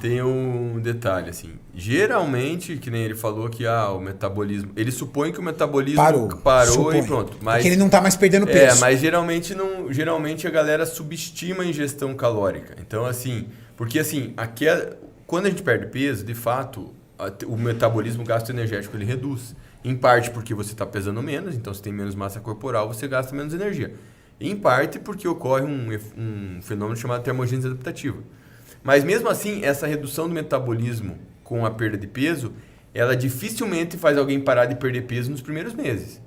tem um detalhe, assim. Geralmente, que nem ele falou que o metabolismo... Ele supõe que o metabolismo parou e pronto. Mas, porque ele não tá mais perdendo peso. Mas geralmente, geralmente a galera subestima a ingestão calórica. Então, assim... Porque, assim, quando a gente perde peso, de fato, o metabolismo gasto-energético ele reduz. Em parte porque você está pesando menos, então você tem menos massa corporal, você gasta menos energia. Em parte porque ocorre um fenômeno chamado termogênese adaptativa. Mas mesmo assim, essa redução do metabolismo com a perda de peso, ela dificilmente faz alguém parar de perder peso nos primeiros meses.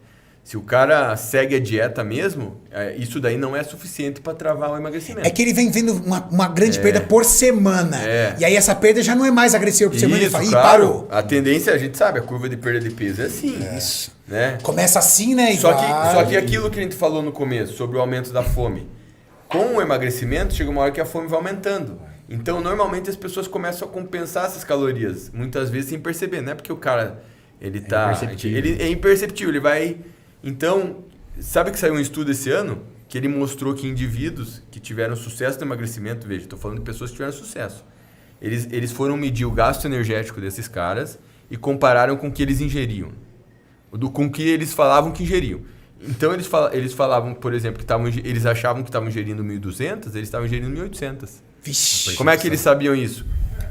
Se o cara segue a dieta mesmo, isso daí não é suficiente para travar o emagrecimento. É que ele vem vendo uma grande perda por semana. E aí essa perda já não é mais agressiva por semana. Ele fala, parou. A tendência, a gente sabe, a curva de perda de peso é assim. Isso. Né? Começa assim, né? Só que aquilo que a gente falou no começo, sobre o aumento da fome. Com o emagrecimento, chega uma hora que a fome vai aumentando. Então, normalmente, as pessoas começam a compensar essas calorias. Muitas vezes sem perceber. Não é porque o cara, ele é imperceptível. Ele vai... Então, sabe que saiu um estudo esse ano? Que ele mostrou que indivíduos que tiveram sucesso no emagrecimento... Veja, estou falando de pessoas que tiveram sucesso. Eles foram medir o gasto energético desses caras e compararam com o que eles ingeriam. Com o que eles falavam que ingeriam. Então, eles falavam, por exemplo, que eles achavam que estavam ingerindo 1.200, eles estavam ingerindo 1.800. Vixe. Como é que eles sabiam isso?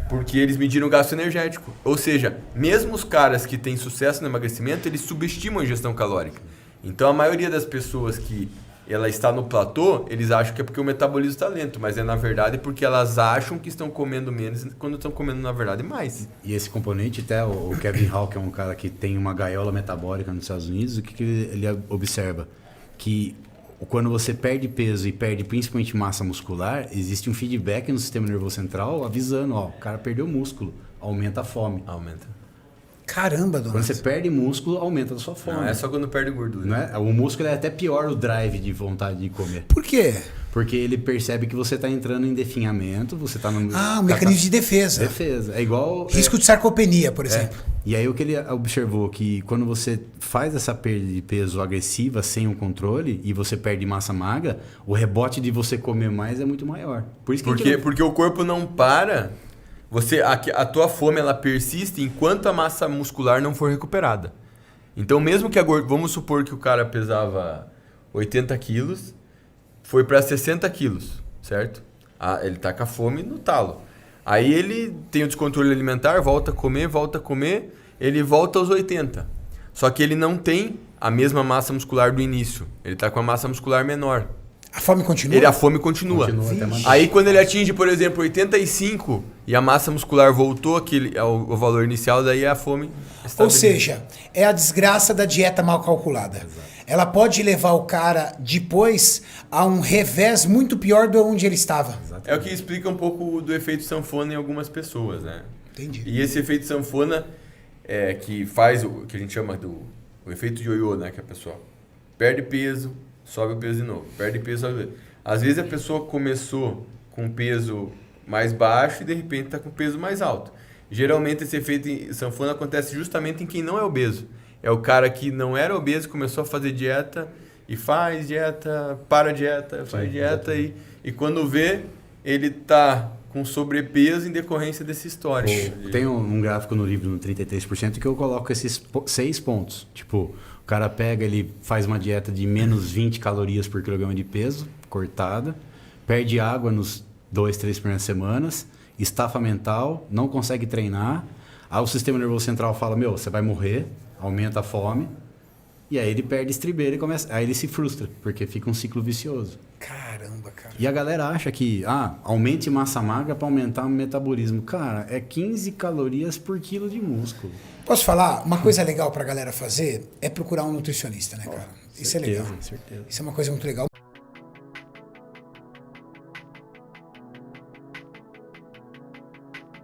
Porque eles mediram o gasto energético. Ou seja, mesmo os caras que têm sucesso no emagrecimento, eles subestimam a ingestão calórica. Então, a maioria das pessoas que ela está no platô, eles acham que é porque o metabolismo está lento, mas na verdade porque elas acham que estão comendo menos quando estão comendo, na verdade, mais. E esse componente, até o Kevin Hall, que é um cara que tem uma gaiola metabólica nos Estados Unidos, o que ele observa? Que quando você perde peso e perde principalmente massa muscular, existe um feedback no sistema nervoso central avisando, o cara perdeu músculo, aumenta a fome. Aumenta. Caramba, Donato. Quando você perde músculo, aumenta a sua fome. Não é só quando perde gordura. Não é? O músculo é até pior o drive de vontade de comer. Por quê? Porque ele percebe que você está entrando em definhamento, você está no... um mecanismo de defesa. Defesa. É igual... Risco de sarcopenia, por exemplo. E aí o que ele observou, que quando você faz essa perda de peso agressiva sem o controle e você perde massa magra, o rebote de você comer mais é muito maior. Por isso que porque o corpo não para... A tua fome ela persiste enquanto a massa muscular não for recuperada. Então, mesmo que vamos supor que o cara pesava 80 quilos, foi para 60 quilos, certo? Ele tá com a fome no talo. Aí ele tem o descontrole alimentar, volta a comer, ele volta aos 80. Só que ele não tem a mesma massa muscular do início. Ele tá com a massa muscular menor. A fome continua? A fome continua. Aí quando ele atinge, por exemplo, 85 e a massa muscular voltou ao valor inicial, daí a fome estabiliza. Ou seja, é a desgraça da dieta mal calculada. Exato. Ela pode levar o cara depois a um revés muito pior de onde ele estava. Exatamente. É o que explica um pouco do efeito sanfona em algumas pessoas, né? Entendi. E esse efeito sanfona que faz o que a gente chama o efeito de ioiô, né? Que a pessoa perde peso, sobe o peso de novo, perde peso, sobe o peso. Às vezes a pessoa começou com peso mais baixo e de repente está com peso mais alto. Geralmente esse efeito sanfona acontece justamente em quem não é obeso. É o cara que não era obeso, começou a fazer dieta e faz dieta, para dieta, faz dieta e quando vê, ele está com sobrepeso em decorrência dessa história. Tem um gráfico no livro, no 33%, que eu coloco esses 6 pontos. Tipo, o cara pega, ele faz uma dieta de menos 20 calorias por quilograma de peso, cortada, perde água nos 2-3 primeiras semanas, estafa mental, não consegue treinar, aí o sistema nervoso central fala, você vai morrer, aumenta a fome, e aí ele perde estribeira e aí ele se frustra, porque fica um ciclo vicioso. Caramba, cara. E a galera acha que, aumente massa magra para aumentar o metabolismo. Cara, é 15 calorias por quilo de músculo. Posso falar? Uma coisa legal pra galera fazer é procurar um nutricionista, né, cara? Isso é legal. Certeza. Isso é uma coisa muito legal.